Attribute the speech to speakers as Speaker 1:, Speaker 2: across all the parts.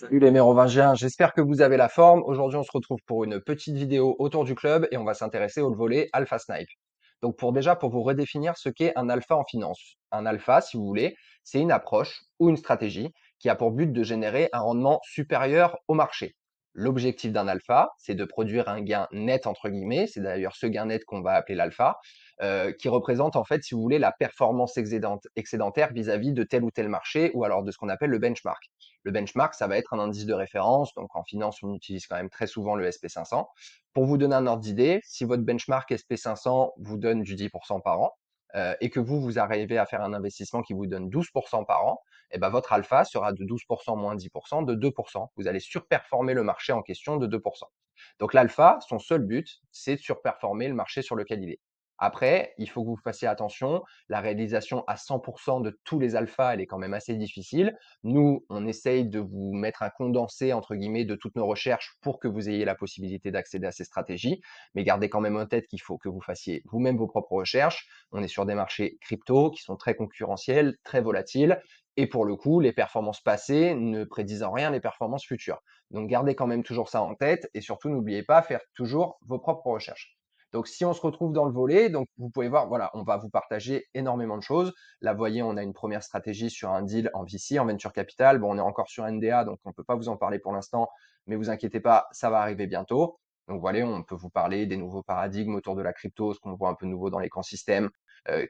Speaker 1: Salut les mérovingiens, j'espère que vous avez la forme. Aujourd'hui, on se retrouve pour une petite vidéo autour du club et on va s'intéresser au volet Alpha Snipe. Donc pour vous redéfinir ce qu'est un alpha en finance. Un alpha, si vous voulez, c'est une approche ou une stratégie qui a pour but de générer un rendement supérieur au marché. L'objectif d'un alpha, c'est de produire un gain net entre guillemets, c'est d'ailleurs ce gain net qu'on va appeler l'alpha, qui représente en fait, si vous voulez, la performance excédentaire vis-à-vis de tel ou tel marché ou alors de ce qu'on appelle le benchmark. Le benchmark, ça va être un indice de référence. Donc, en finance, on utilise quand même très souvent le SP500. Pour vous donner un ordre d'idée, si votre benchmark SP500 vous donne du 10% par an, et que vous arrivez à faire un investissement qui vous donne 12% par an, et ben votre alpha sera de 12% moins 10% de 2%. Vous allez surperformer le marché en question de 2%. Donc l'alpha, son seul but, c'est de surperformer le marché sur lequel il est. Après, il faut que vous fassiez attention. La réalisation à 100% de tous les alphas, elle est quand même assez difficile. Nous, on essaye de vous mettre un condensé, entre guillemets, de toutes nos recherches pour que vous ayez la possibilité d'accéder à ces stratégies. Mais gardez quand même en tête qu'il faut que vous fassiez vous-même vos propres recherches. On est sur des marchés crypto qui sont très concurrentiels, très volatiles. Et pour le coup, les performances passées ne prédisent en rien les performances futures. Donc gardez quand même toujours ça en tête et surtout n'oubliez pas faire toujours vos propres recherches. Donc si on se retrouve dans le volet, donc vous pouvez voir, voilà, on va vous partager énormément de choses. Là, vous voyez, on a une première stratégie sur un deal en VC, en venture capital. Bon, on est encore sur NDA, donc on ne peut pas vous en parler pour l'instant, mais vous inquiétez pas, ça va arriver bientôt. Donc voilà, on peut vous parler des nouveaux paradigmes autour de la crypto, ce qu'on voit un peu nouveau dans l'écosystème,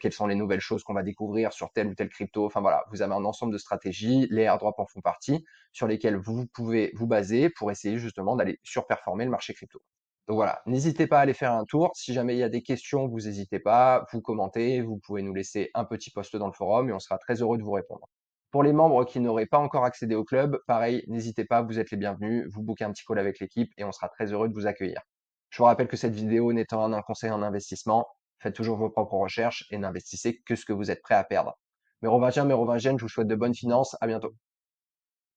Speaker 1: quelles sont les nouvelles choses qu'on va découvrir sur telle ou telle crypto. Enfin voilà, vous avez un ensemble de stratégies, les airdrops en font partie, sur lesquelles vous pouvez vous baser pour essayer justement d'aller surperformer le marché crypto. Donc voilà, n'hésitez pas à aller faire un tour. Si jamais il y a des questions, vous n'hésitez pas, vous commentez, vous pouvez nous laisser un petit post dans le forum et on sera très heureux de vous répondre. Pour les membres qui n'auraient pas encore accédé au club, pareil, n'hésitez pas, vous êtes les bienvenus, vous bookez un petit call avec l'équipe et on sera très heureux de vous accueillir. Je vous rappelle que cette vidéo n'étant un conseil en investissement, faites toujours vos propres recherches et n'investissez que ce que vous êtes prêt à perdre. Mérovingiens, Mérovingiennes, je vous souhaite de bonnes finances, à bientôt.